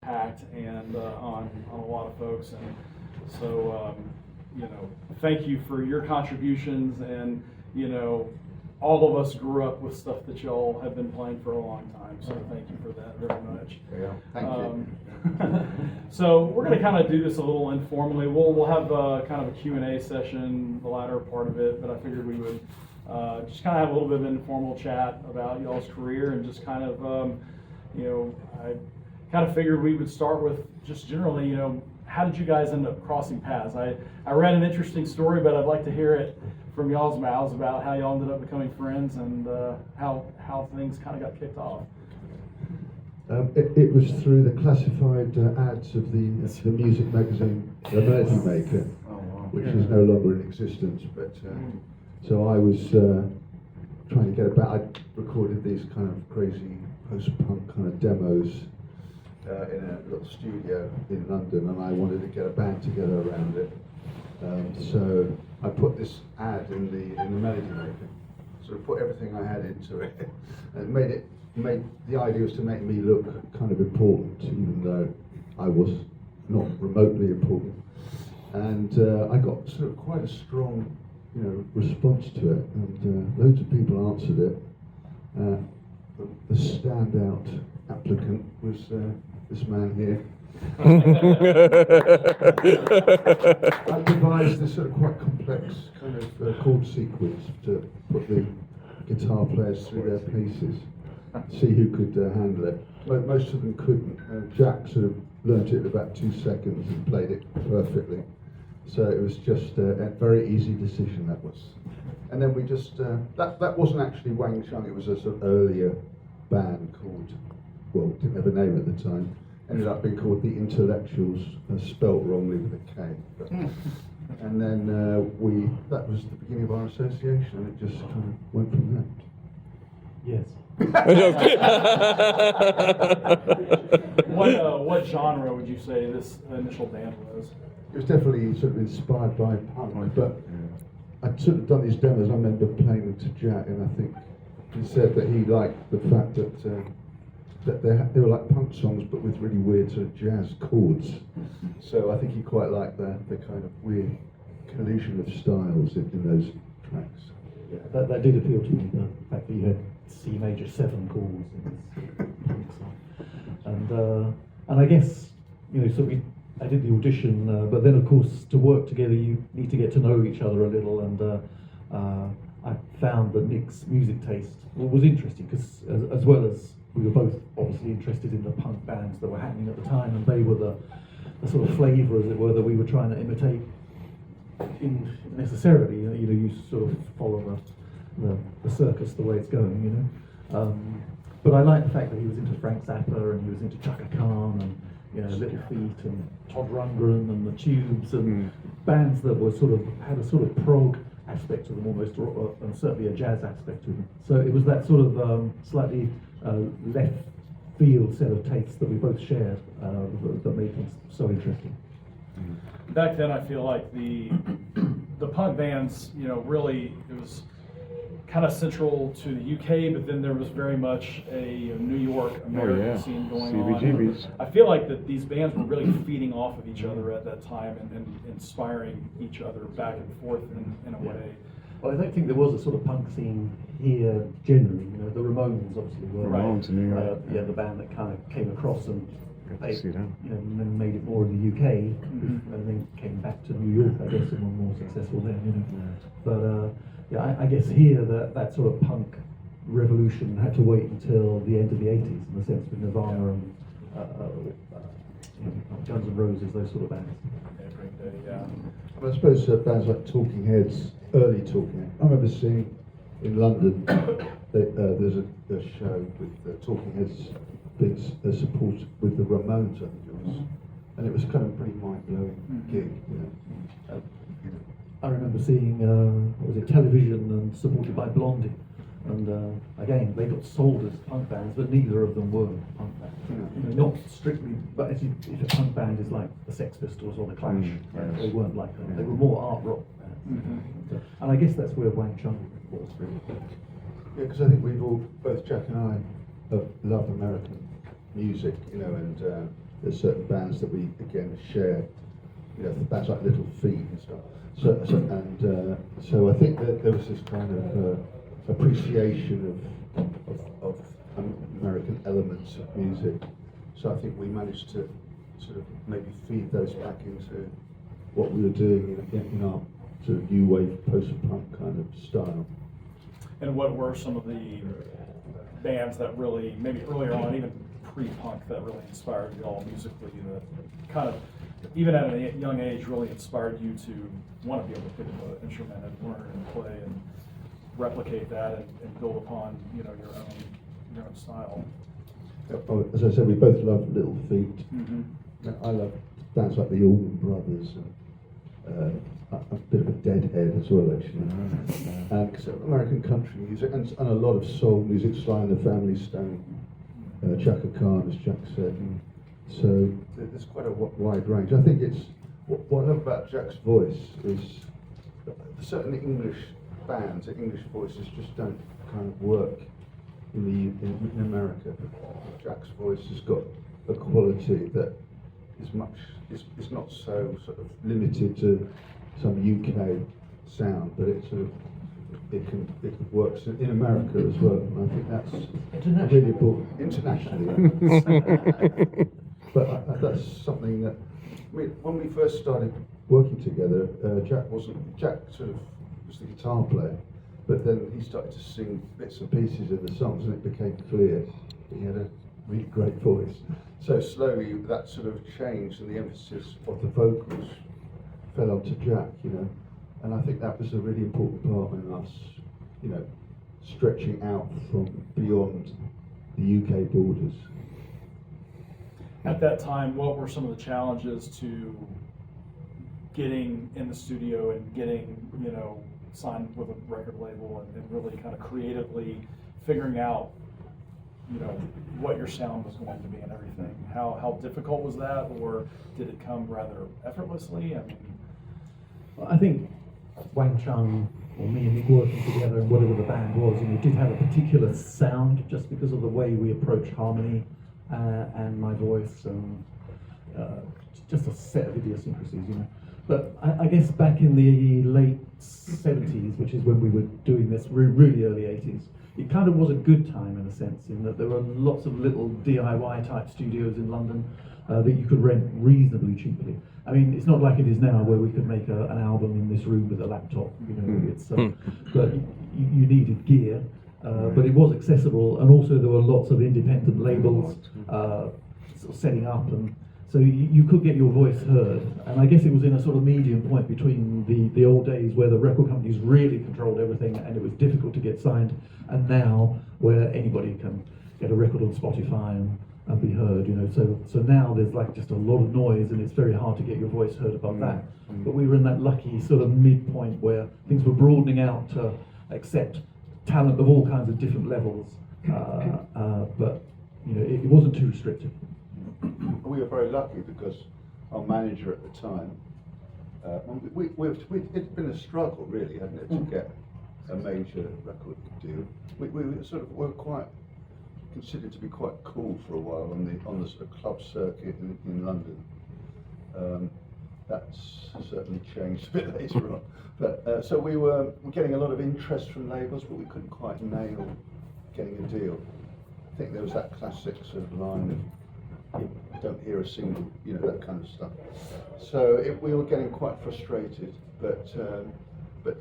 packed and on a lot of folks. And so, thank you for your contributions. And, all of us grew up with stuff that y'all have been playing for a long time. So thank you for that very much. Yeah, thank you. So we're going to kind of do this a little informally. We'll have kind of a Q&A session, the latter part of it, but I figured we would just kind of have a little bit of an informal chat about y'all's career and just kind of, I kind of figured we would start with just generally, how did you guys end up crossing paths? I read an interesting story, but I'd like to hear it from y'all's mouths about how y'all ended up becoming friends and how things kind of got kicked off. It was through the classified ads of the music magazine, The Melody Maker, which is no longer in existence. But so I was trying to get about. I recorded these kind of crazy post-punk kind of demos in a little studio in London, and I wanted to get a band together around it. So I put this ad in the Melody Maker, sort of put everything I had into it, and the idea was to make me look kind of important, even though I was not remotely important. And I got sort of quite a strong, response to it, and loads of people answered it. The standout applicant was this man here. I devised this sort of quite complex kind of chord sequence to put the guitar players through their paces, see who could handle it. Most of them couldn't. Jack sort of learnt it in about 2 seconds and played it perfectly. So it was just a very easy decision, that was. And then we just, that wasn't actually Wang Chung, it was a sort of earlier band called, well, didn't have a name at the time. Ended up being called The Intellectuals, spelt wrongly with a K. But, and then that was the beginning of our association, and it just kind of went from there. Yes. What genre would you say this initial band was? It was definitely sort of inspired by punk, but I'd sort of done these demos. I remember playing them to Jack, and I think he said that he liked the fact that they were like punk songs, but with really weird sort of jazz chords. So I think he quite liked the kind of weird collision of styles in those tracks. Yeah, that did appeal to me, the fact that you had C major 7 chords in this punk song. And I guess, so I did the audition, but then of course to work together you need to get to know each other a little, and I found that Nick's music taste was interesting, because as well as we were both obviously interested in the punk bands that were happening at the time, and they were the sort of flavour, as it were, that we were trying to imitate necessarily. You sort of follow the circus the way it's going, But I like the fact that he was into Frank Zappa, and he was into Chaka Khan, and Little Feat, and Todd Rundgren, and the Tubes, and bands that were had a sort of prog aspect to them almost, and certainly a jazz aspect to them. So it was that sort of slightly left field set of tastes that we both shared that made things so interesting. Back then, I feel like the punk bands, really, it was kind of central to the UK, but then there was very much a New York American scene going CBGBs. on. I feel like that these bands were really feeding off of each other at that time and inspiring each other back and forth in a way. Well, I don't think there was a sort of punk scene here generally. The Ramones obviously were. Ramones in New York. The band that kind of came across and Got to see that. and then made it more in the UK, and then came back to New York, I guess, and were more successful then. But I guess here that sort of punk revolution had to wait until the end of the 80s, in the sense with Nirvana and Guns N' Roses, those sort of bands. I suppose bands like Talking Heads, early Talking Heads. I remember seeing in London, there's a show with Talking Heads being supported with the Ramones, I think it was, and it was kind of a pretty mind-blowing gig. I remember seeing Television and supported by Blondie, and again they got sold as punk bands, but neither of them were punk bands. Not strictly, but if a punk band is like the Sex Pistols or the Clash, they weren't like that. They were more art rock bands. And I guess that's where Wang Chung was really. Yeah, because I think we've all, both Jack and I, love American music, and there's certain bands that we again share, you know, bands like Little Feet and stuff. So I think that there was this kind of appreciation of American elements of music. So I think we managed to sort of maybe feed those back into what we were doing in our sort of new wave post-punk kind of style. And what were some of the bands that really, maybe earlier on, even pre-punk, that really inspired you all musically, that kind of, even at a young age, really inspired you to want to be able to pick up an instrument and learn and play and replicate that and build upon, you know, your own style? As I said, we both love Little Feet. Mm-hmm. I love bands like the Allman Brothers and a bit of a Deadhead as well, actually. And American country music and a lot of soul music, Sly and the Family Stone, Chaka Khan, as Jack said. So there's quite a wide range. I think it's what I love about Jack's voice is certain English bands, English voices just don't kind of work in America. Jack's voice has got a quality that is not so sort of limited to some UK sound, but it works in America as well. And I think that's really important internationally. But that's something that when we first started working together, Jack sort of was the guitar player, but then he started to sing bits and pieces of the songs, and it became clear he had a really great voice. So slowly that sort of changed, and the emphasis of the vocals fell onto Jack, you know, and I think that was a really important part in us, you know, stretching out from beyond the UK borders. At that time, what were some of the challenges to getting in the studio and getting, you know, signed with a record label and really kind of creatively figuring out, you know, what your sound was going to be and everything? How difficult was that, or did it come rather effortlessly? I mean, Well, I think Wang, Chung, or me and Nick working together and whatever the band was, you know, did have a particular sound just because of the way we approach harmony and my voice and just a set of idiosyncrasies, you know. But I guess back in the late 70s, which is when we were doing this, really early 80s, it kind of was a good time in a sense, in that there were lots of little DIY type studios in London that you could rent reasonably cheaply. I mean, it's not like it is now where we could make an album in this room with a laptop, you know, it's, but you needed gear, but it was accessible, and also there were lots of independent labels sort of setting up, and so you could get your voice heard. And I guess it was in a sort of medium point between the old days where the record companies really controlled everything and it was difficult to get signed, and now where anybody can get a record on Spotify and be heard, you know. So now there's like just a lot of noise and it's very hard to get your voice heard above that. But we were in that lucky sort of midpoint where things were broadening out to accept talent of all kinds of different levels, but you know, it wasn't too restrictive. We were very lucky because our manager at the time, it's been a struggle really, hasn't it, to get a major record deal. We were quite considered to be quite cool for a while on the sort of club circuit in London. That's certainly changed a bit later on. But so we were getting a lot of interest from labels, but we couldn't quite nail getting a deal. I think there was that classic sort of line of, you don't hear a single, you know, that kind of stuff. So we were getting quite frustrated, but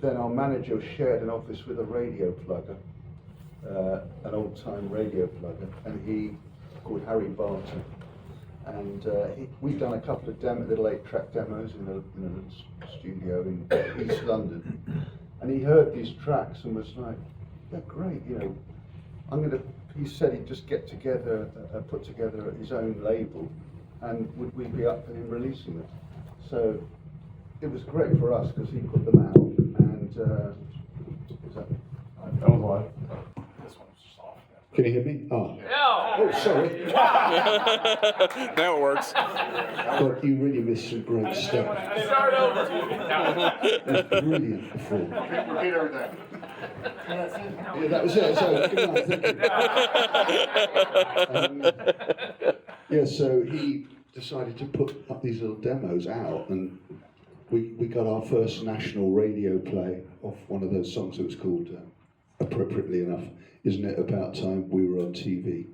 then our manager shared an office with a radio plugger, an old-time radio plugger, and he called Harry Barton, and we'd done a couple of little 8-track demos in a little studio in East London, and he heard these tracks and was like, they're great, you know, he said he'd just get together, put together his own label, and would we be up for him releasing it? So it was great for us because he put them out, and that was live. this one's just off. Can you hear me? Oh. Yeah. Oh, sorry. Now it works. God, you really missed some great stuff. Start over. Brilliant before. Repeat everything. Yeah, that was it. So, good night. Thank you. Yeah, so he decided to put up these little demos out, and we got our first national radio play off one of those songs that was called, appropriately enough, Isn't It About Time We Were on TV?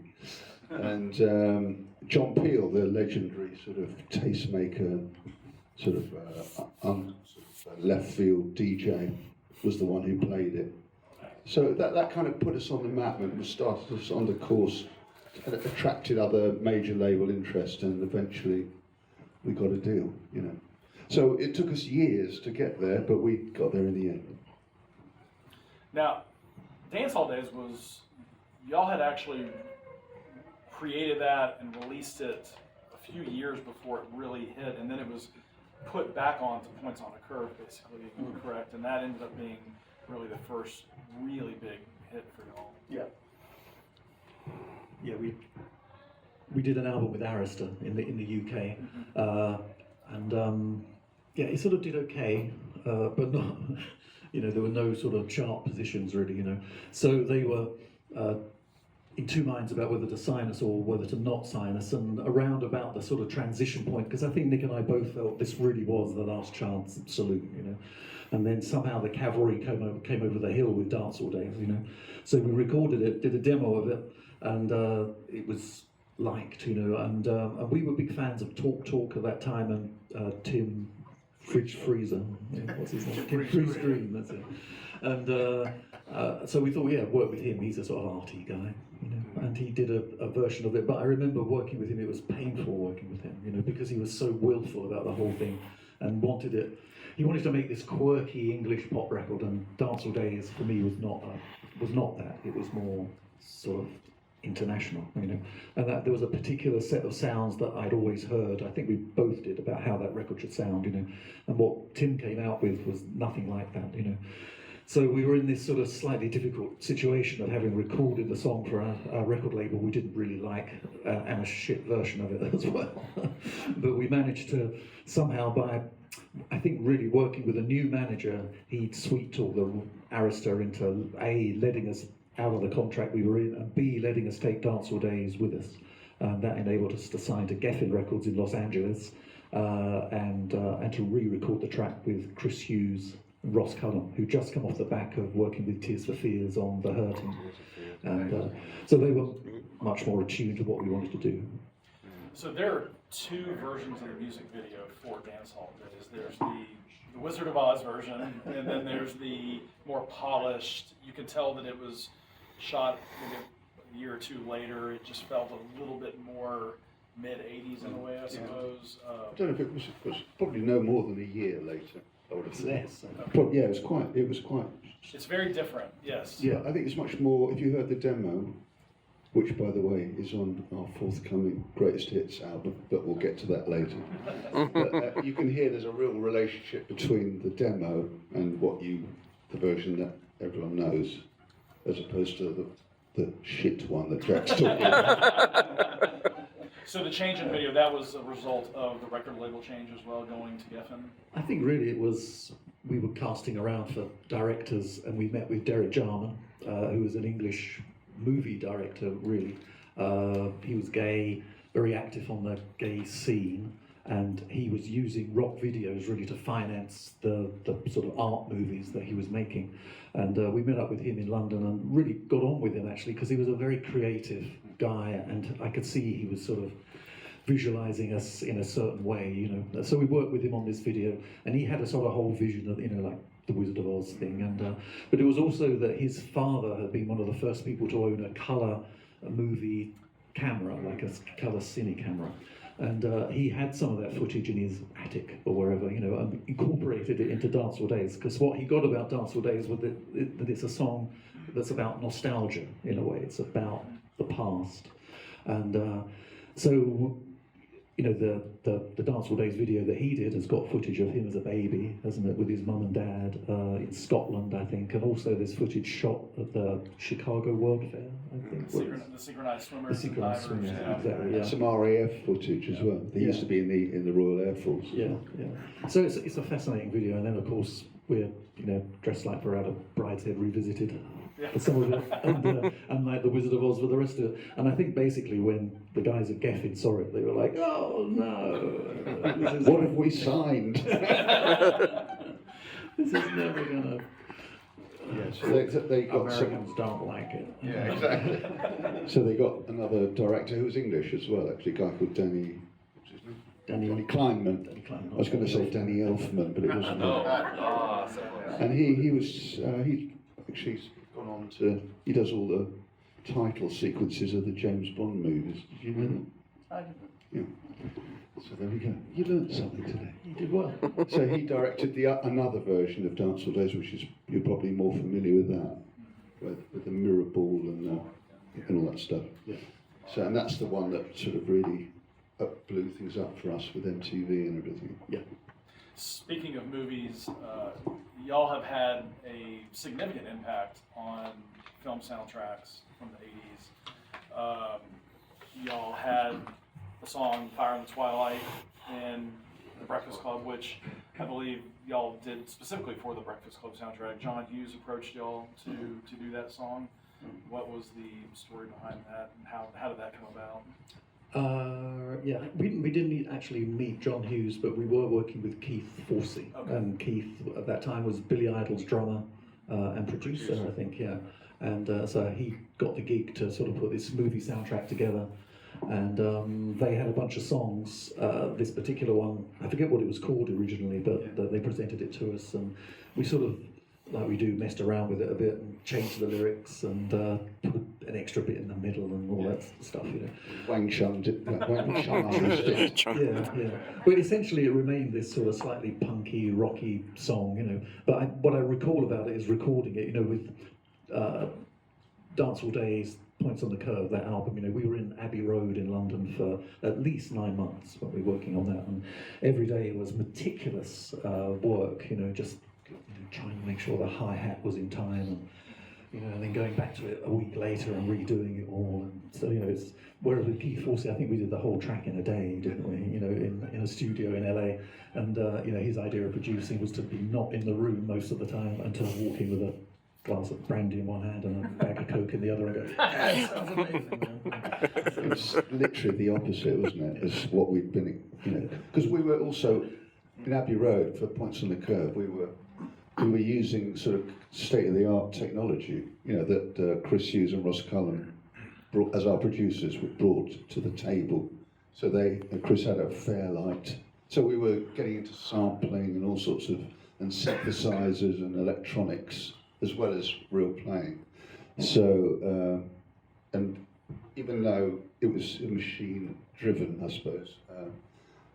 And John Peel, the legendary sort of tastemaker, sort of left field DJ, was the one who played it. So that kind of put us on the map and started us on the course, and it attracted other major label interest, and eventually we got a deal, you know. So it took us years to get there, but we got there in the end. Now, Dance Hall Days was, y'all had actually created that and released it a few years before it really hit, and then it was put back onto Points on a Curve, basically, correct? And that ended up being really the first really big hit for y'all. Yeah. Yeah, we did an album with Arista in the UK, and yeah, it sort of did okay, but not, you know, there were no sort of chart positions really, you know. So they were in two minds about whether to sign us or whether to not sign us, and around about the sort of transition point, because I think Nick and I both felt this really was the last chance salute, you know. And then somehow the cavalry came over the hill with Dance All Days, you know. So we recorded it, did a demo of it, and it was liked, you know. And we were big fans of Talk at that time, and Tim Freezer, yeah, what's his name? Tim Freeze Green, that's it. And so we thought, yeah, work with him. He's a sort of arty guy, you know. And he did a version of it. But I remember working with him. It was painful working with him, you know, because he was so willful about the whole thing, and wanted it. He wanted to make this quirky English pop record, and Dance All Days for me was not that. It was more sort of international, you know. And that there was a particular set of sounds that I'd always heard. I think we both did, about how that record should sound, you know. And what Tim came out with was nothing like that, you know. So we were in this sort of slightly difficult situation of having recorded the song for our record label we didn't really like, and a shit version of it as well. But we managed to somehow, by I think really working with a new manager, he'd sweet talk the Arista into A, letting us out of the contract we were in, and B, letting us take Dance All Days with us. That enabled us to sign to Geffen Records in Los Angeles, and to re-record the track with Chris Hughes and Ross Cullum, who just come off the back of working with Tears for Fears on The Hurting. And so they were much more attuned to what we wanted to do. So there are two versions of the music video for Dance Hall Days. There's the Wizard of Oz version, and then there's the more polished. You can tell that it was shot maybe a year or two later. It just felt a little bit more mid-'80s in a way, I suppose. I don't know if it was probably no more than a year later. I would have thought. Less. But yeah, it was quite. It's very different, yes. Yeah, I think it's much more. If you heard the demo, which by the way is on our forthcoming Greatest Hits album, but we'll get to that later. But you can hear there's a real relationship between the demo and the version that everyone knows, as opposed to the shit one that Jack's talking about. So the change in video, that was a result of the record label change as well, going to Geffen? I think really it was, we were casting around for directors, and we met with Derek Jarman, who was an English movie director, really. He was gay, very active on the gay scene, and he was using rock videos really to finance the sort of art movies that he was making. And we met up with him in London and really got on with him, actually, because he was a very creative guy, and I could see he was sort of visualizing us in a certain way, you know. So we worked with him on this video, and he had a sort of whole vision of, you know, like the Wizard of Oz thing. And but it was also that his father had been one of the first people to own a colour movie camera, like a colour cine camera. And he had some of that footage in his attic or wherever, you know, and incorporated it into Dance All Days. Because what he got about Dance All Days was that it's a song that's about nostalgia, in a way. It's about the past. And so, you know, the Dance All Days video that he did has got footage of him as a baby, hasn't it, with his mum and dad in Scotland, I think. And also there's footage shot at the Chicago World Fair, I think. The synchronized swimmers. The synchronized and divers, swimmers, yeah. exactly, yeah. Some RAF footage as well. They used to be in the Royal Air Force. Yeah, yeah. So it's a fascinating video, and then of course we're, you know, dressed like we're out of Brideshead Revisited. Yeah. for some of it, and like the Wizard of Oz for the rest of it. And I think basically when the guys at Geffen saw it, they were like, "Oh no, What have we signed? this is never gonna." Yeah, so they got Americans don't like it. Yeah, exactly. So they got another director who was English as well, actually, a guy called Danny. What's his name? Danny Kleinman. Danny Kleinman. I was going to say Danny Elfman, but it wasn't him. Oh, And he was he actually gone on to he does all the title sequences of the James Bond movies. Did you know that? Yeah. So there we go. You learned something today. You did well. So he directed the another version of Dance All Days, which is you're probably more familiar with that, with the mirror ball and all that stuff. Yeah. So and that's the one that sort of really blew things up for us with MTV and everything. Yeah. Speaking of movies, y'all have had a significant impact on film soundtracks from the 80s. Y'all had the song Fire in the Twilight and The Breakfast Club, which I believe y'all did specifically for the Breakfast Club soundtrack. John Hughes approached y'all to do that song. What was the story behind that, and how did that come about? Yeah, we didn't actually meet John Hughes, but we were working with Keith Forsey. Okay. And Keith at that time was Billy Idol's drummer and producer, I think, yeah. And so he got the gig to sort of put this movie soundtrack together. And they had a bunch of songs. This particular one, I forget what it was called originally, but they presented it to us, and we sort of, like we do, messed around with it a bit and changed the lyrics and put an extra bit in the middle and all that stuff, you know. Wang Chung did. Wang Chung did. Yeah. But essentially, it remained this sort of slightly punky, rocky song, you know. But what I recall about it is recording it, you know, with Dance All Days, Points on the Curve, that album. You know, we were in Abbey Road in London for at least 9 months when we were working on that, and every day it was meticulous work. You know, just trying to make sure the hi-hat was in time, and and then going back to it a week later and redoing it all. And so it's whereas with Keith Forsey, I think we did the whole track in a day, didn't we? In a studio in LA, and his idea of producing was to be not in the room most of the time and to walk in with a glass of brandy in one hand and a bag of coke in the other and go, "That sounds amazing, man." It was literally the opposite, wasn't it? As what we'd been, because we were also in Abbey Road for Points on the Curve. We were using sort of state-of-the-art technology, that Chris Hughes and Ross Cullen brought as our producers were brought to the table. So Chris had a Fairlight. So we were getting into sampling and all sorts of and synthesizers and electronics as well as real playing. So and even though it was machine-driven, I suppose,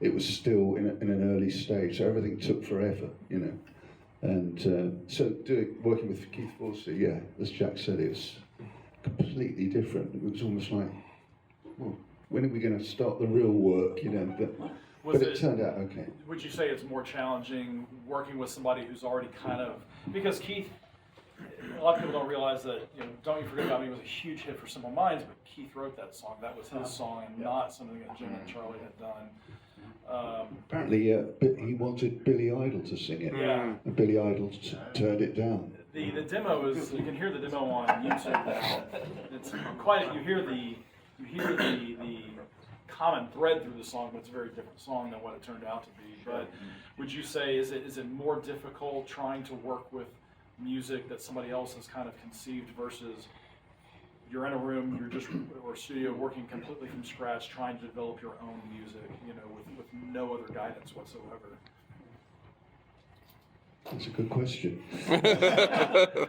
it was still in an early stage. So everything took forever, And so working with Keith Forsey, yeah, as Jack said, it was completely different. It was almost like, well, when are we going to start the real work, But it turned out okay. Would you say it's more challenging working with somebody who's already because Keith, a lot of people don't realize that, Don't You Forget About Me was a huge hit for Simple Minds, but Keith wrote that song. That was his song and not something that Jim and Charlie had done. Apparently, he wanted Billy Idol to sing it, Yeah. and Billy Idol turned it down. The demo is, you can hear the demo on YouTube now. It's quite, you hear the common thread through the song, but it's a very different song than what it turned out to be. But would you say, is it more difficult trying to work with music that somebody else has kind of conceived versus you're in a room, or studio working completely from scratch, trying to develop your own music, with no other guidance whatsoever? That's a good question. I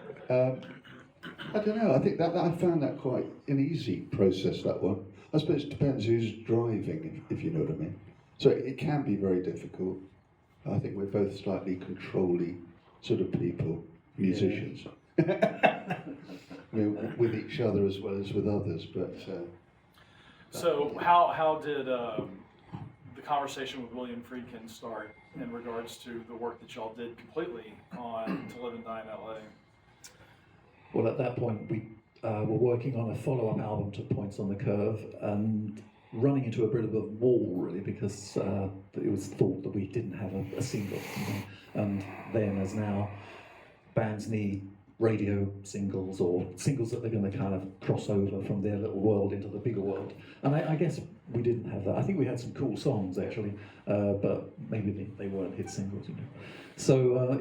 don't know. I think that I found that quite an easy process, that one. I suppose it depends who's driving, if you know what I mean. So it can be very difficult. I think we're both slightly controlly sort of people, musicians. With each other as well as with others, but. So how did the conversation with William Friedkin start in regards to the work that y'all did completely on To Live and Die in LA? Well, at that point, we were working on a follow-up album to Points on the Curve and running into a bit of a wall, really, because it was thought that we didn't have a single. And then, as now, bands need radio singles or singles that they're going to kind of cross over from their little world into the bigger world. And I guess we didn't have that. I think we had some cool songs actually, but maybe they weren't hit singles, you know. So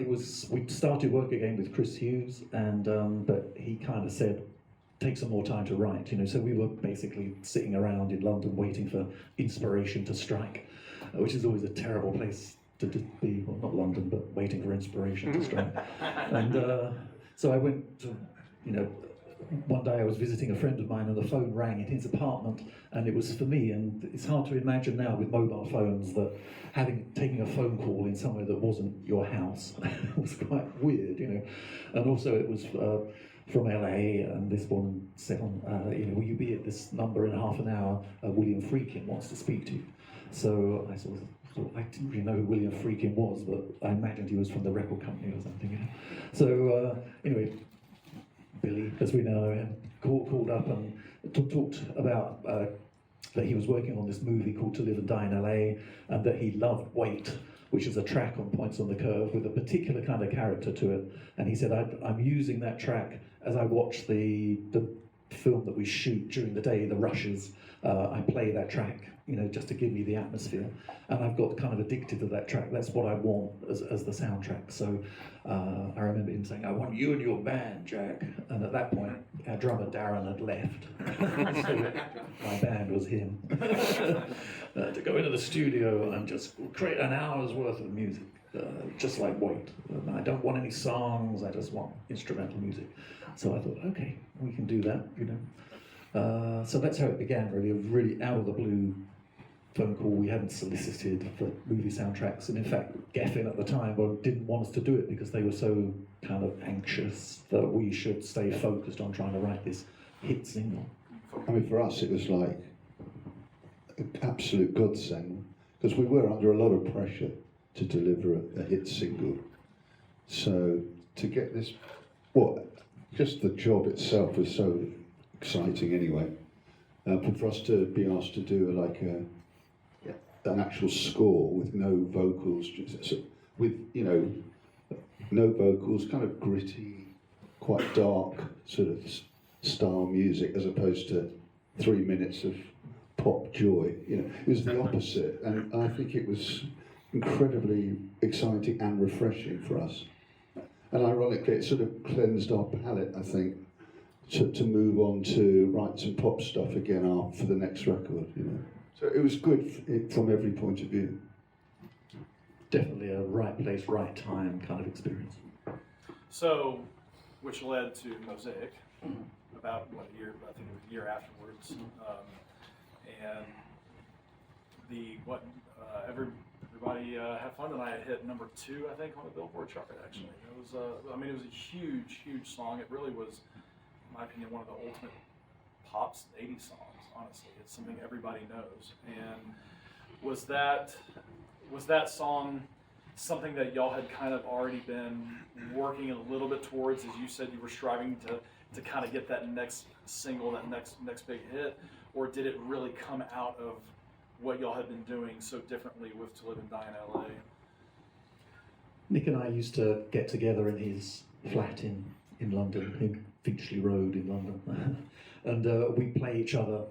we started work again with Chris Hughes, and but he kind of said, take some more time to write, you know. So we were basically sitting around in London waiting for inspiration to strike, which is always a terrible place to be. Well, not London, but waiting for inspiration to strike. And so I went to, you know, one day I was visiting a friend of mine and the phone rang in his apartment, and it was for me. And it's hard to imagine now with mobile phones that taking a phone call in somewhere that wasn't your house was quite weird, you know. And also it was from LA, and this woman said, you know, will you be at this number in half an hour? William Friedkin wants to speak to you. So I sort of thought, I didn't really know who William Friedkin was, but I imagined he was from the record company or something, you know. So anyway, Billy, as we now know him, called up and talked about that he was working on this movie called To Live and Die in LA, and that he loved Wait, which is a track on Points on the Curve with a particular kind of character to it. And he said, I'm using that track as I watch the film that we shoot during the day, the rushes. I play that track, you know, just to give me the atmosphere. And I've got kind of addicted to that track. That's what I want as the soundtrack. So I remember him saying, I want you and your band, Jack. And at that point, our drummer Darren had left. So my band was him. To go into the studio and just create an hour's worth of music, just like Wait. I don't want any songs, I just want instrumental music. So I thought, okay, we can do that, you know. So that's how it began, really, a really out of the blue phone call. We hadn't solicited for movie soundtracks, and in fact, Geffen at the time didn't want us to do it because they were so kind of anxious that we should stay focused on trying to write this hit single. I mean, for us, it was like an absolute godsend, because we were under a lot of pressure to deliver a hit single. So to get this, just the job itself was so exciting anyway. But for us to be asked to do an actual score with no vocals, with, you know, no vocals, kind of gritty, quite dark sort of style music, as opposed to 3 minutes of pop joy. You know, it was the opposite, and I think it was incredibly exciting and refreshing for us. And ironically, it sort of cleansed our palate, I think, to move on to write some pop stuff again for the next record, you know. So it was good from every point of view. Definitely a right place, right time kind of experience. So, which led to Mosaic, about what year? I think it was a year afterwards, and everybody had fun tonight. It hit number 2, I think, on the Billboard chart. Actually, it was it was a huge song. It really was, in my opinion, one of the ultimate pop 80s songs. Honestly, it's something everybody knows. And was that song something that y'all had kind of already been working a little bit towards? As you said, you were striving to kind of get that next single, that next big hit, or did it really come out of what y'all had been doing so differently with To Live and Die in LA? Nick and I used to get together in his flat in London, in Finchley Road in London, and we play each other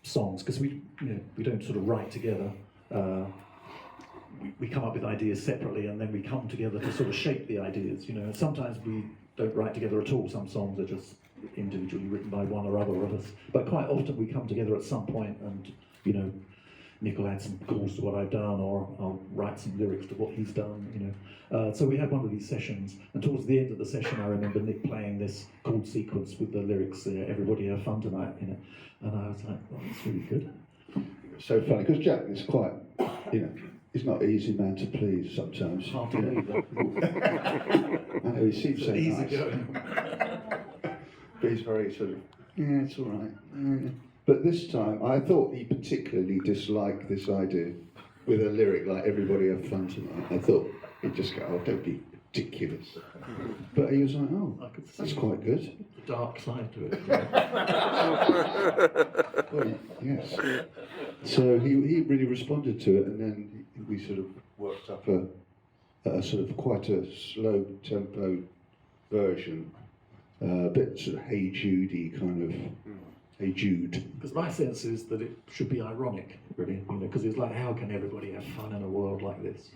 songs, because we don't sort of write together. We come up with ideas separately, and then we come together to sort of shape the ideas. You know, and sometimes we don't write together at all. Some songs are just individually written by one or other of us. But quite often we come together at some point, and you know, Nick will add some chords to what I've done, or I'll write some lyrics to what he's done, you know. So we had one of these sessions, and towards the end of the session I remember Nick playing this chord sequence with the lyrics, everybody have fun tonight, you know. And I was like, well, that's really good. So funny, because Jack is quite, you know, he's not an easy man to please sometimes. Hard to believe that. I know, he seems so Easy nice. going. But he's very sort of, yeah, it's all right. Yeah. But this time, I thought he particularly disliked this idea with a lyric like "Everybody have fun tonight." I thought he'd just go, "Oh, don't be ridiculous." But he was like, "Oh, that's quite good." The dark side to it. Well, yes. So he really responded to it, and then we sort of worked up a sort of quite a slow tempo version, a bit sort of Hey Judy kind of, Hey Jude. Because my sense is that it should be ironic, really, because it's like, how can everybody have fun in a world like this?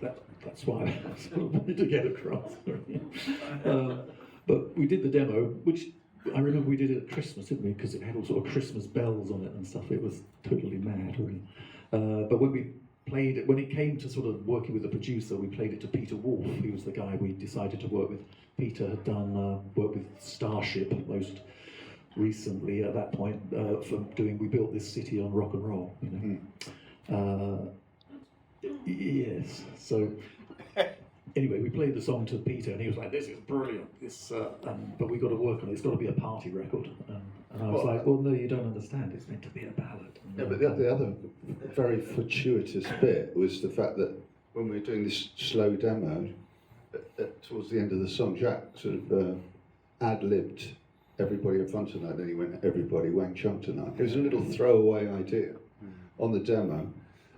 That's why I sort of wanted to get across. Really. But we did the demo, which I remember we did it at Christmas, didn't we? Because it had all sort of Christmas bells on it and stuff. It was totally mad, really. But when we played it, when it came to sort of working with the producer, we played it to Peter Wolf. He was the guy we decided to work with. Peter had done work with Starship most recently at that point for doing We Built This City on Rock and Roll. Yes. So anyway, we played the song to Peter, and he was like, "This is brilliant. But we got to work on it. It's got to be a party record." And I was like, "Well, no, you don't understand. It's meant to be a ballad." Yeah, but the other very fortuitous bit was the fact that when we were doing this slow demo, towards the end of the song, Jack sort of ad-libbed "Everybody Have Fun Tonight," then he went "Everybody Wang Chung Tonight." It was a little throwaway idea on the demo,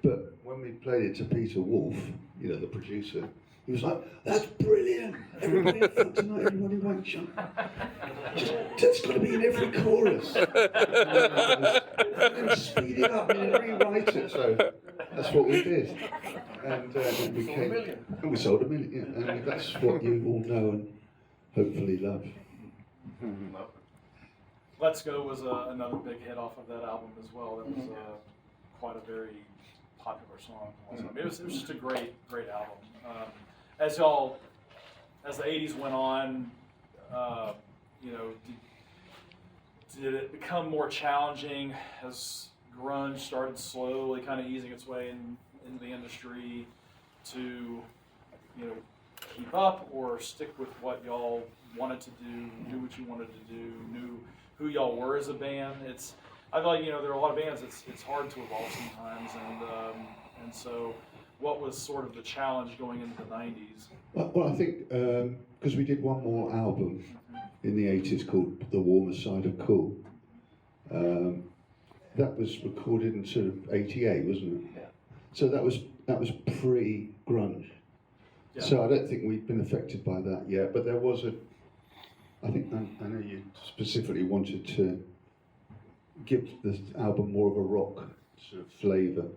but when we played it to Peter Wolf, the producer, he was like, "That's brilliant! Everybody have fun tonight, everybody Wang Chung. That's got to be in every chorus." And speed it up and rewrite it. So that's what we did. And we sold a million. Yeah. And that's what you all know and hopefully love. Let's Go was another big hit off of that album as well. That was quite a very popular song. Also. I mean, it was just a great album. As the 80s went on, did it become more challenging as grunge started slowly kind of easing its way into the industry to, keep up or stick with what y'all wanted to do what you wanted to do, knew who y'all were as a band? I feel like, there are a lot of bands, it's hard to evolve sometimes, and so what was sort of the challenge going into the 90s? Well, I think because we did one more album in the 80s called The Warmer Side of Cool. That was recorded in sort of 88, wasn't it? Yeah. So that was pre-grunge. Yeah. So I don't think we've been affected by that yet, but there was I know you specifically wanted to give this album more of a rock sort of flavour.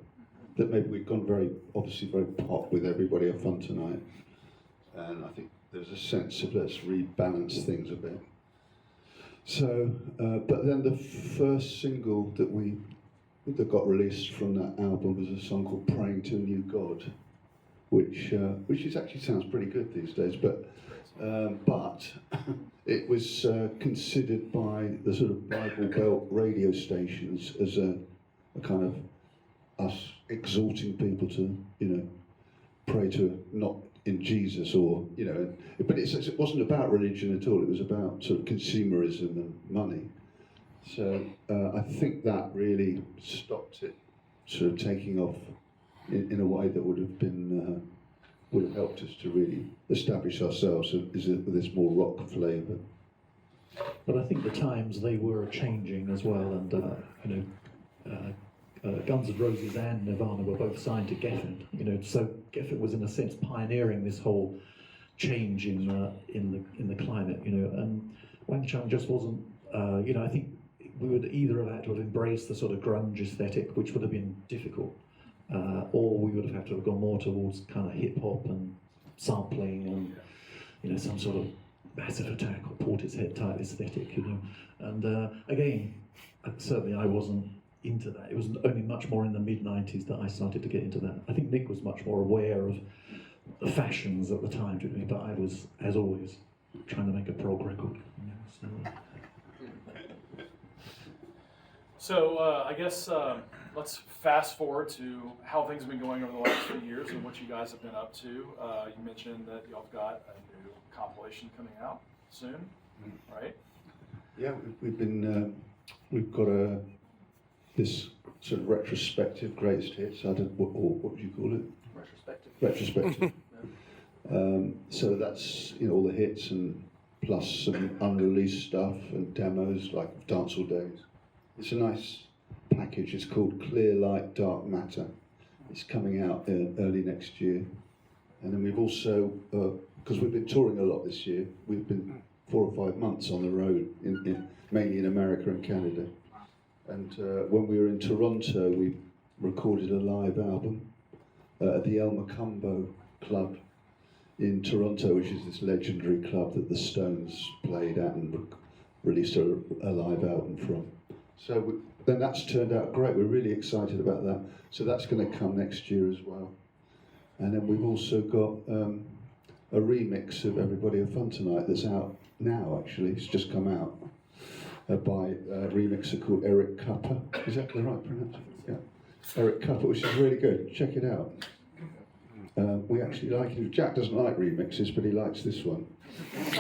That maybe we'd gone very pop with Everybody Have Fun Tonight. And I think there's a sense of let's rebalance things a bit. So, but then the first single that got released from that album was a song called Praying to a New God, which actually sounds pretty good these days, but it was considered by the sort of Bible Belt radio stations as a kind of us exhorting people to, pray to not in Jesus or, but it wasn't about religion at all. It was about sort of consumerism and money. So I think that really stopped it sort of taking off in a way that would have helped us to really establish ourselves with this more rock flavour. But I think the times they were changing as well, and Guns N' Roses and Nirvana were both signed to Geffen. So Geffen was in a sense pioneering this whole change in the climate. And Wang Chung just wasn't. I think we would either have had to have embraced the sort of grunge aesthetic, which would have been difficult, or we would have had to have gone more towards kind of hip hop and sampling and some sort of Massive Attack or Portishead type aesthetic. And again, certainly I wasn't into that. It was only much more in the mid-90s that I started to get into that. I think Nick was much more aware of the fashions at the time, but I was, as always, trying to make a prog record. So I guess let's fast forward to how things have been going over the last few years and what you guys have been up to. You mentioned that y'all have got a new compilation coming out soon, right? Yeah, we've got this sort of retrospective greatest hits. What would you call it? Retrospective. So that's all the hits and plus some unreleased stuff and demos like Dance All Days. It's a nice package. It's called Clear Light, Dark Matter. It's coming out early next year. And then we've also, because we've been touring a lot this year, we've been 4 or 5 months on the road, mainly in America and Canada. And when we were in Toronto, we recorded a live album at the El Macumbo Club in Toronto, which is this legendary club that the Stones played at and released a live album from. So then that's turned out great. We're really excited about that. So that's going to come next year as well. And then we've also got a remix of Everybody Have Fun Tonight that's out now, actually. It's just come out by a remixer called Eric Cupper. Is that the right pronunciation? Yeah. Eric Cupper, which is really good. Check it out. We actually like it. Jack doesn't like remixes, but he likes this one.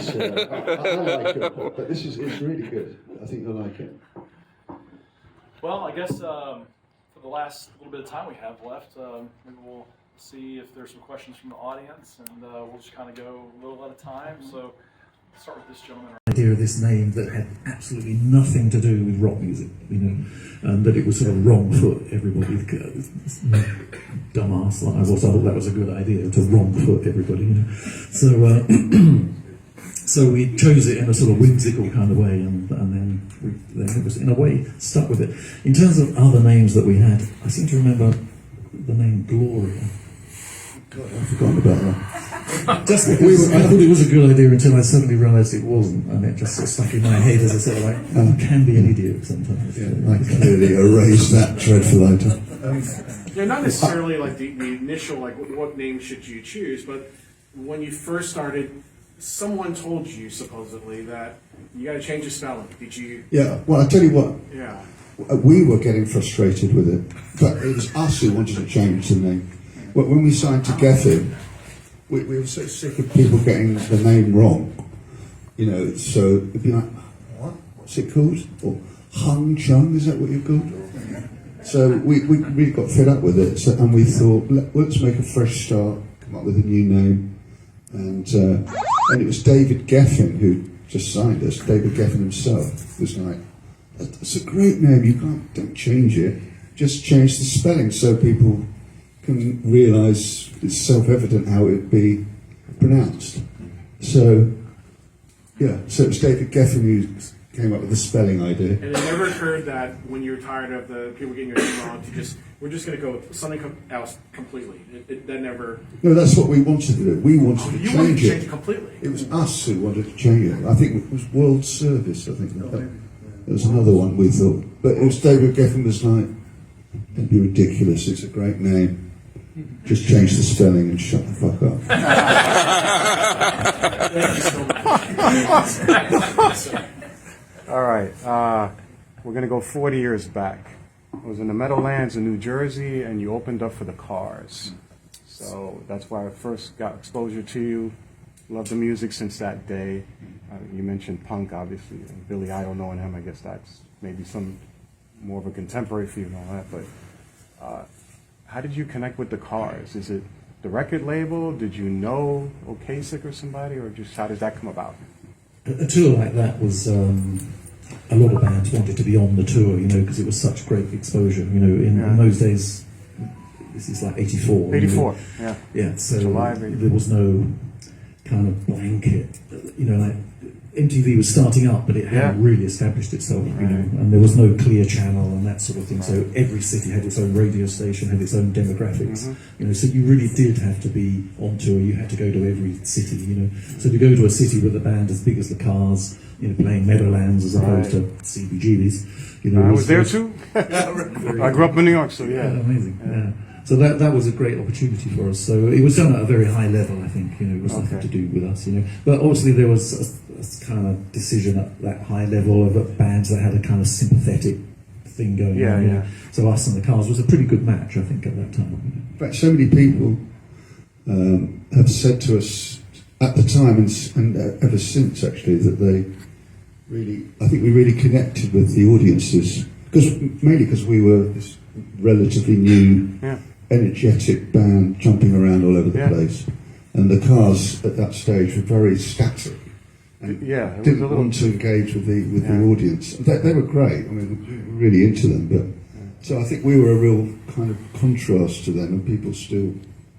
So, I like it, but this is it's really good. I think you'll like it. Well, I guess for the last little bit of time we have left, maybe we'll see if there's some questions from the audience, and we'll just kind of go a little at a time. So, start with this gentleman. Idea of this name that had absolutely nothing to do with rock music, you know, and that it was sort of wrong foot everybody. Dumbass like I was, I thought that was a good idea to wrong foot everybody, you know. So, so we chose it in a sort of whimsical kind of way, and then it was in a way stuck with it. In terms of other names that we had, I seem to remember the name Gloria. God, I've forgotten about that. Just because I thought it was a good idea until I suddenly realised it wasn't, and it just sort of stuck in my head as I said, like, you can be an idiot sometimes. Yeah, I clearly erased that dreadful item. Yeah, not necessarily like the initial, like what name should you choose, but when you first started, someone told you supposedly that you got to change the spelling. Did you? Yeah, well, I tell you what, Yeah. we were getting frustrated with it, but it was us who wanted to change the name. When we signed to Geffen, we were so sick of people getting the name wrong, you know, so it'd be like, what's it called? Or Chung, is that what you're called? So we really got fed up with it, so, and we thought, let's make a fresh start, come up with a new name, and it was David Geffen who just signed us. David Geffen himself was like, "That's a great name. You don't change it. Just change the spelling so people can realise it's self-evident how it would be pronounced." So yeah, so it was David Geffen who came up with the spelling idea. And it never occurred that when you were tired of the people getting your name wrong, we're just going to go with something else completely. That never. No, that's what we wanted to do. We wanted to You change wanted to it. change it completely. It was us who wanted to change it. I think it was World Service. I think there was another one we thought, but it was David Geffen was like, "Don't be ridiculous. It's a great name. Just change the spelling and shut the fuck up." All right, we're going to go 40 years back. I was in the Meadowlands in New Jersey, and you opened up for the Cars. So that's why I first got exposure to you. Loved the music since that day. You mentioned punk, obviously, and Billy Idol, knowing him, I guess that's maybe some more of a contemporary feel and all that. But how did you connect with the Cars? Is it the record label? Did you know Okasic or somebody, or just how did that come about? A tour like that was a lot of bands wanted to be on the tour, you know, because it was such great exposure. You know, in those days, this is like 84. 84, you know? yeah. Yeah, so July of 84. there was no kind of blanket, you know, like MTV was starting up, but it hadn't really established itself, you know, and there was no clear channel and that sort of thing. So every city had its own radio station, had its own demographics, you know. So you really did have to be on tour. You had to go to every city, you know. So to go to a city with a band as big as the Cars, you know, playing Meadowlands as opposed to CBGBs, you know. I was there too. I grew up in New York, so yeah. Amazing. Yeah. So that was a great opportunity for us. So it was done at a very high level, I think. You know, it was nothing to do with us. You know, but obviously there was a kind of decision at that high level of bands that had a kind of sympathetic thing going on. You know? So us and the Cars was a pretty good match, I think, at that time. In fact, so many people have said to us at the time and ever since, actually, that they really, I think we really connected with the audiences, mainly because we were this relatively new, energetic band jumping around all over the place, and the Cars at that stage were very static and didn't want to engage with the audience. They were great. I mean, we were really into them, but so I think we were a real kind of contrast to them, and people still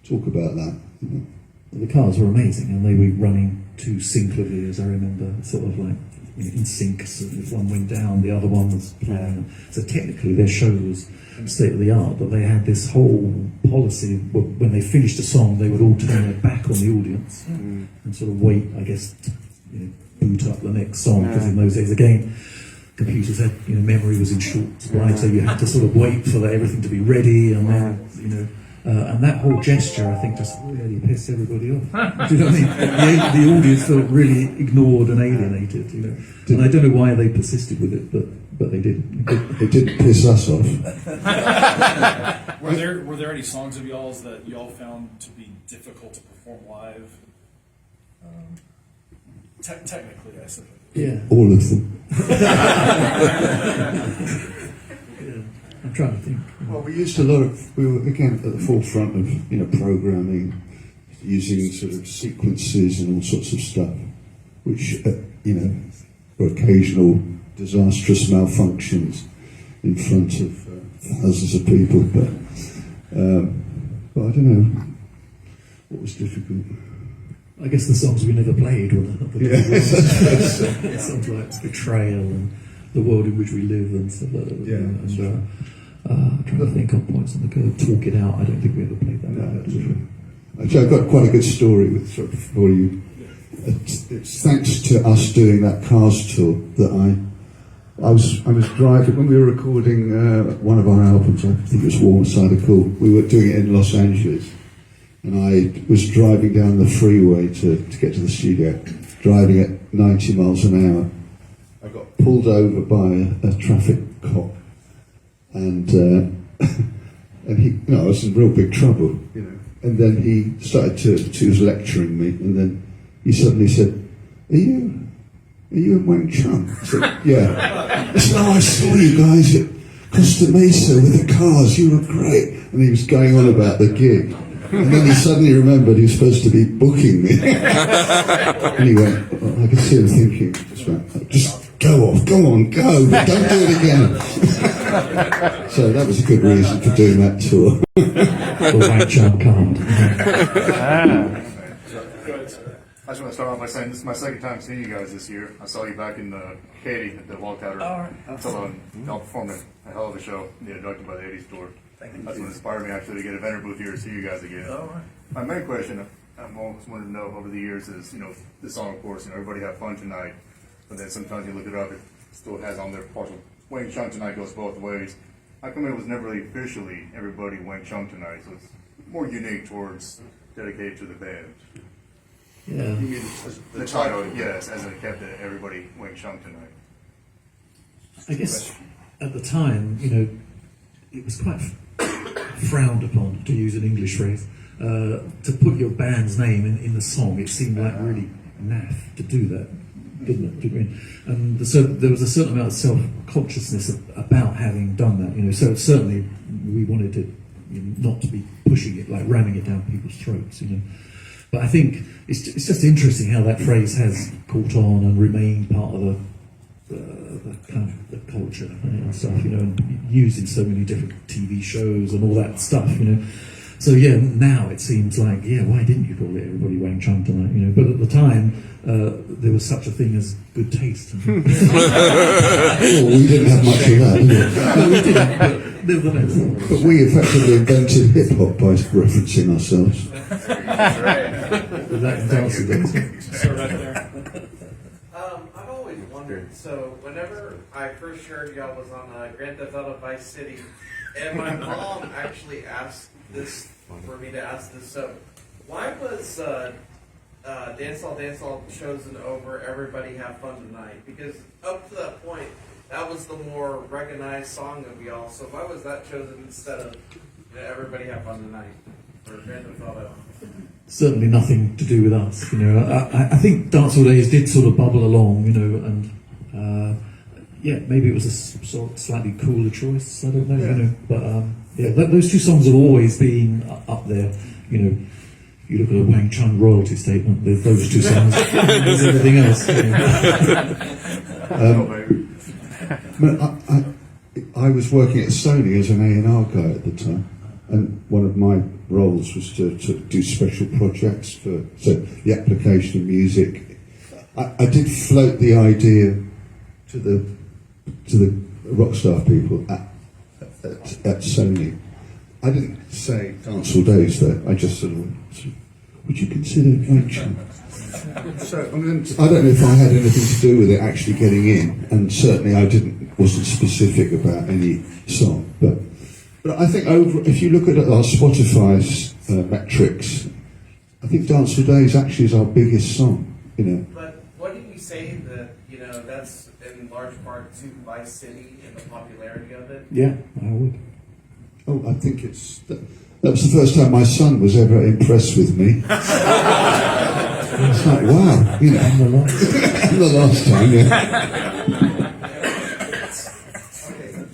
talk about that. You know? the cars were amazing, and they were running to syncopally, as I remember, sort of like in sync. So if one went down, the other one was playing. So technically, their show was state of the art, but they had this whole policy. When they finished a song, they would all turn their back on the audience and sort of wait, I guess, to, boot up the next song. Because in those days, again, computers had, memory was in short supply, so you had to sort of wait for everything to be ready, and then, and that whole gesture, I think, just really pissed everybody off. Do you know what I mean? The audience felt really ignored and alienated, And I don't know why they persisted with it, but they did. It didn't piss us off. Were there any songs of y'all's that y'all found to be difficult to perform live? Technically, I suppose. Yeah. All of them. Yeah. I'm trying to think. Well, we used a lot of, we were again at the forefront of, programming, using sort of sequences and all sorts of stuff, which, were occasional disastrous malfunctions in front of thousands of people. But I don't know what was difficult. I guess the songs we never played were the songs like Betrayal and The World in Which We Live and stuff like that. I'm trying to think of points on the go. Talk It Out, I don't think we ever played that. No, actually, I've got quite a good story with sort of for you. It's thanks to us doing that Cars tour that I was driving when we were recording one of our albums. I think it was Warm Side of Cool. We were doing it in Los Angeles, and I was driving down the freeway to get to the studio, driving at 90 miles an hour. I got pulled over by a traffic cop, and he, I was in real big trouble, And then he started he was lecturing me, and then he suddenly said, Are you in Wang Chung? I said, yeah. He said, I saw you guys at Costa Mesa with the cars, you were great. And he was going on about the gig. And then he suddenly remembered he was supposed to be booking me. And he went, I could see him thinking, just go off, go on, go, but don't do it again. So that was a good reason for doing that tour. The Wang Chung card. I just want to start off by saying this is my second time seeing you guys this year. I saw you back in Katy at the Walkout. Y'all performed a hell of a show, inducted by the 80s tour. That's what inspired me actually to get a vendor booth here to see you guys again. My main question I've always wanted to know over the years is, the song, of course, everybody have fun tonight, but then sometimes you look it up, it still has on there partial Wang Chung tonight goes both ways. How come it was never really officially everybody Wang Chung tonight? So it's more unique towards dedicated to the band. Yeah. The title, yes, as it kept it everybody Wang Chung tonight. I guess at the time, it was quite frowned upon, to use an English phrase, to put your band's name in the song. It seemed like really naff to do that, didn't it? And so there was a certain amount of self-consciousness about having done that. So certainly we wanted to not to be pushing it, like ramming it down people's throats. But I think it's just interesting how that phrase has caught on and remained part of the kind of the culture and stuff, and used in so many different TV shows and all that stuff, So now it seems like, why didn't you call it Everybody Wang Chung tonight? But at the time, there was such a thing as good taste. Well, we didn't have much of that, did we? No, we didn't, but nevertheless. But we effectively invented hip hop by referencing ourselves. With that dancing dancing. So right there. I've always wondered, so whenever I first heard y'all was on Grand Theft Auto Vice City, and my mom actually asked this, for me to ask this, so why was Dance All chosen over Everybody Have Fun Tonight? Because up to that point, that was the more recognized song of y'all, so why was that chosen instead of Everybody Have Fun Tonight, or Grand Theft Auto? Certainly nothing to do with us, I think Dancehall Days did sort of bubble along, and maybe it was a sort of slightly cooler choice. I don't know, but those two songs have always been up there. You look at a Wang Chung royalty statement. There's those two songs. There's everything else. I was working at Sony as an A&R guy at the time, and one of my roles was to do special projects for the application of music. I did float the idea to the Rockstar people at Sony. I didn't say dance all days though. I just sort of went, would you consider Wang Chung? So I don't know if I had anything to do with it actually getting in, and certainly I wasn't specific about any song. But I think if you look at our Spotify's metrics, I think Dance All Days actually is our biggest song. You know. But what did you say that that's in large part to Vice City and the popularity of it? Yeah, I would. Oh, I think that was the first time my son was ever impressed with me. It's like, wow, you know. And the lights. And the last time, yeah. Okay,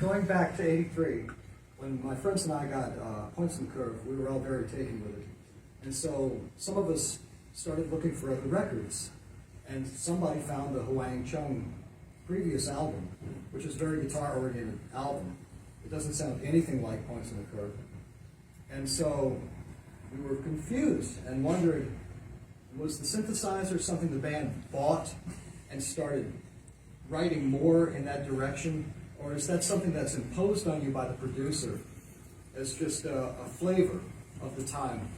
going back to '83, when my friends and I got Points and Curve, we were all very taken with it. And so some of us started looking for other records. And somebody found the Wang Chung previous album, which is a very guitar-oriented album. It doesn't sound anything like Points in the Curve. And so we were confused and wondered, was the synthesizer something the band bought and started writing more in that direction? Or is that something that's imposed on you by the producer as just a flavor of the time?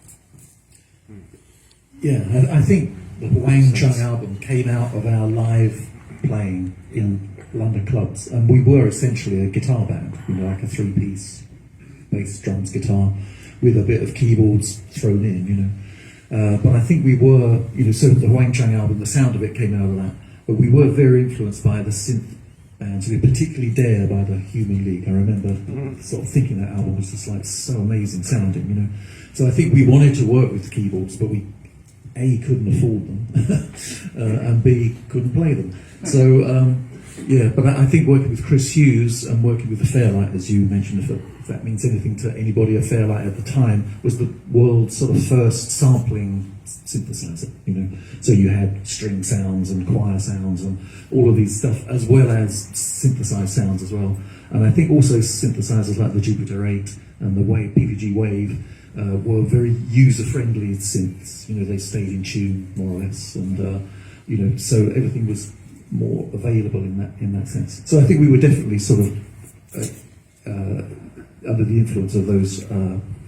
Yeah, I think the Wang Chung album came out of our live playing in London clubs, and we were essentially a guitar band, like a three-piece bass, drums, guitar, with a bit of keyboards thrown in, But I think we were, so the Wang Chung album, the sound of it came out of that, but we were very influenced by the synth bands, particularly Dare by the Human League. I remember sort of thinking that album was just like so amazing sounding, So I think we wanted to work with keyboards, but we A, couldn't afford them, and B, couldn't play them. So, but I think working with Chris Hughes and working with the Fairlight, as you mentioned, if that means anything to anybody, a Fairlight at the time was the world's sort of first sampling synthesizer, So you had string sounds and choir sounds and all of these stuff, as well as synthesized sounds as well. And I think also synthesizers like the Jupiter 8 and the PVG Wave were very user-friendly synths. They stayed in tune more or less, and so everything was more available in that sense. So I think we were definitely sort of under the influence of those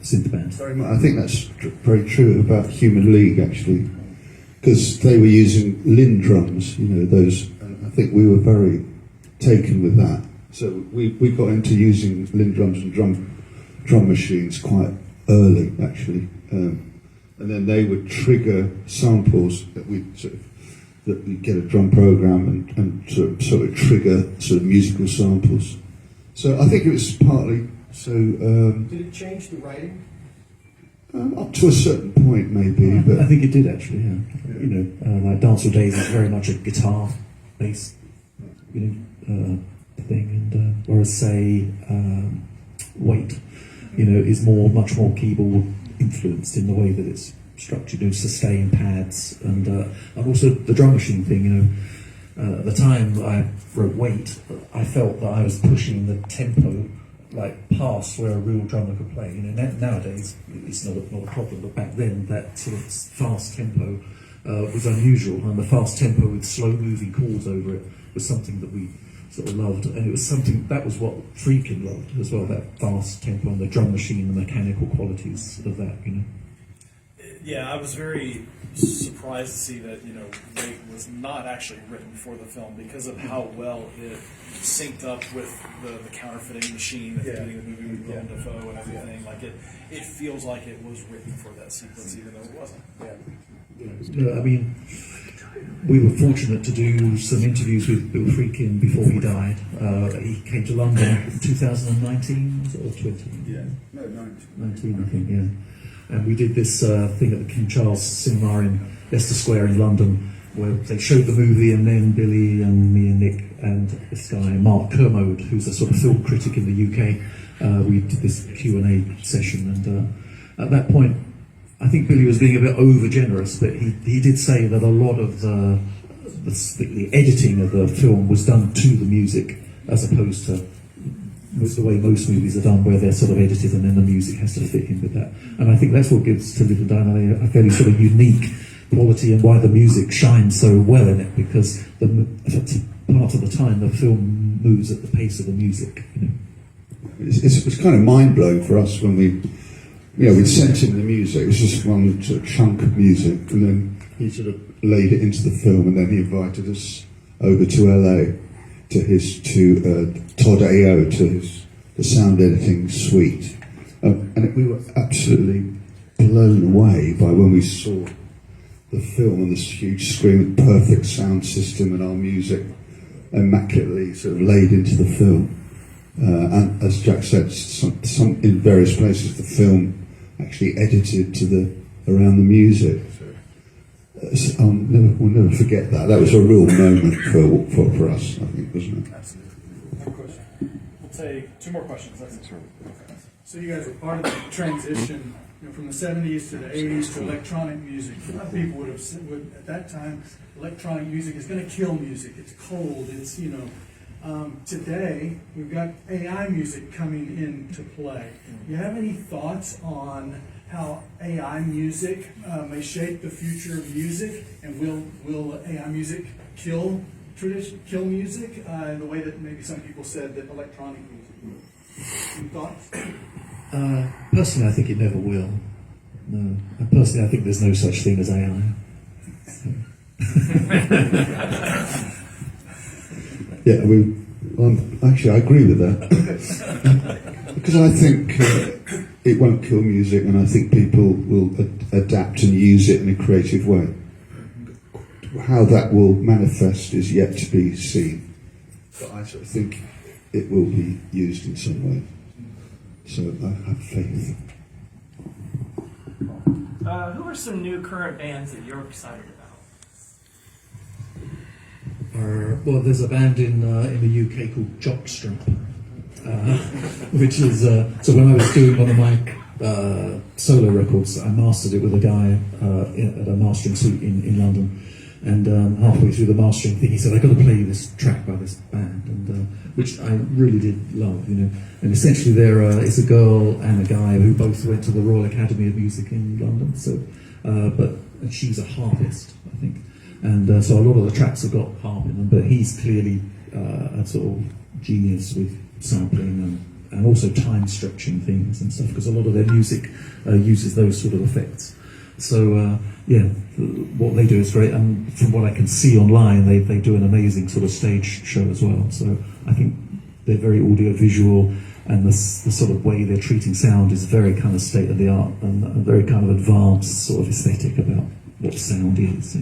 synth bands. Very much. I think that's very true about Human League actually, because they were using Linn drums. Those. And I think we were very taken with that. So we got into using Linn drums and drum machines quite early, actually, and then they would trigger samples that we get a drum program and sort of trigger sort of musical samples. So I think it was partly so. Did it change the writing? Up to a certain point, maybe, but I think it did actually. Yeah. Like Dance All Days is very much a guitar-based, thing, and whereas say Wait, is much more keyboard influenced in the way that it's structured, sustain pads, and also the drum machine thing. At the time I wrote Wait, I felt that I was pushing the tempo past where a real drummer could play. Nowadays it's not a problem, but back then that sort of fast tempo was unusual, and the fast tempo with slow moving chords over it was something that we sort of loved, and it was something that was what Friedkin loved as well, that fast tempo and the drum machine, the mechanical qualities of that, Yeah, I was very surprised to see that, Wait was not actually written for the film because of how well it synced up with the counterfeiting machine that's doing the movie with Willem Dafoe and everything. Like it feels like it was written for that sequence, even though it wasn't. I mean, we were fortunate to do some interviews with Bill Friedkin before he died. He came to London in 2019, was it, or 20? yeah, no, 19, I think, yeah. And we did this thing at the King Charles Cinema in Leicester Square in London, where they showed the movie, and then Billy and me and Nick and this guy Mark Kermode, who's a sort of film critic in the UK, we did this Q&A session, and at that point I think Billy was being a bit over generous, but he did say that a lot of the editing of the film was done to the music as opposed to the way most movies are done, where they're sort of edited and then the music has to fit in with that. And I think that's what gives To Live and Die in LA a fairly sort of unique quality, and why the music shines so well in it, because part of the time the film moves at the pace of the music. You know. It's kind of mind-blowing for us when we'd sent him the music. It was just one sort of chunk of music, and then he sort of laid it into the film, and then he invited us over to LA to Todd AO, to the sound editing suite, and we were absolutely blown away by when we saw the film on this huge screen with perfect sound system and our music immaculately sort of laid into the film. And as Jack said, some in various places the film actually edited around the music. So we'll never forget that. That was a real moment for us, I think, wasn't it? Absolutely. One question. We'll take 2 more questions. That's it. So you guys were part of the transition, from the 70s to the 80s to electronic music. A lot of people would at that time, electronic music is going to kill music. It's cold. It's today we've got AI music coming into play. Do you have any thoughts on how AI music may shape the future of music, and will AI music kill music in the way that maybe some people said that electronic music would? Any thoughts? Personally, I think it never will. No. And personally, I think there's no such thing as AI. Yeah, actually, I agree with that. Because I think it won't kill music, and I think people will adapt and use it in a creative way. How that will manifest is yet to be seen, but I sort of think it will be used in some way. So I have faith. Who are some new current bands that you're excited about? Well, there's a band in the UK called Jockstrap, which is so when I was doing one of my solo records, I mastered it with a guy at a mastering suite in London, and halfway through the mastering thing, he said, "I got to play you this track by this band," and which I really did love, And essentially, it's a girl and a guy who both went to the Royal Academy of Music in London. So, but she's a harpist, I think. And so a lot of the tracks have got harp in them, but he's clearly a sort of genius with sampling and also time stretching things and stuff, because a lot of their music uses those sort of effects. So what they do is great, and from what I can see online, they do an amazing sort of stage show as well. So I think they're very audio visual, and the sort of way they're treating sound is very kind of state of the art and very kind of advanced sort of aesthetic about what sound is.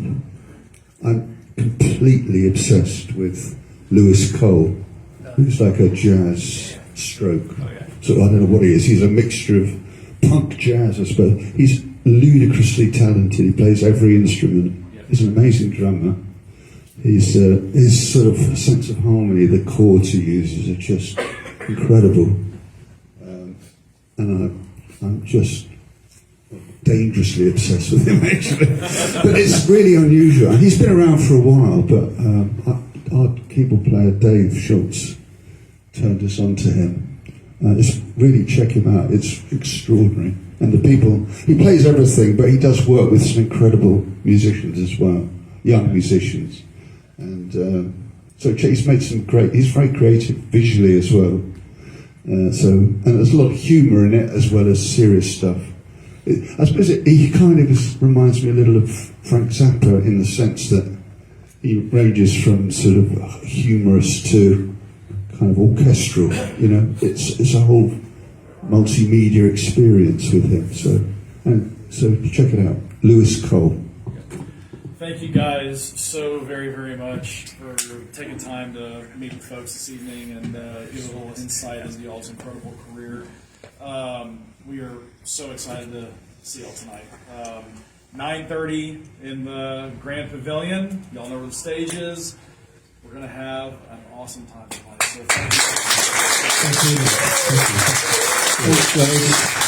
I'm completely obsessed with Lewis Cole, who's like a jazz stroke. So I don't know what he is. He's a mixture of punk jazz, I suppose. He's ludicrously talented. He plays every instrument. He's an amazing drummer. His sort of sense of harmony, the chords he uses are just incredible. And I'm just dangerously obsessed with him, actually. But it's really unusual. And he's been around for a while, but our keyboard player, Dave Schultz, turned us on to him. Just really check him out. It's extraordinary. And the people, he plays everything, but he does work with some incredible musicians as well, young musicians. And so he's made some he's very creative visually as well. And there's a lot of humour in it as well as serious stuff. I suppose he kind of reminds me a little of Frank Zappa in the sense that he ranges from sort of humorous to kind of orchestral. It's a whole multimedia experience with him. So check it out, Lewis Cole. Thank you guys so very, very much for taking time to meet with folks this evening and give a little insight into y'all's incredible career. We are so excited to see y'all tonight. 9:30 in the Grand Pavilion. Y'all know where the stage is. We're going to have an awesome time tonight. So thank you. Thank you. Thanks, guys.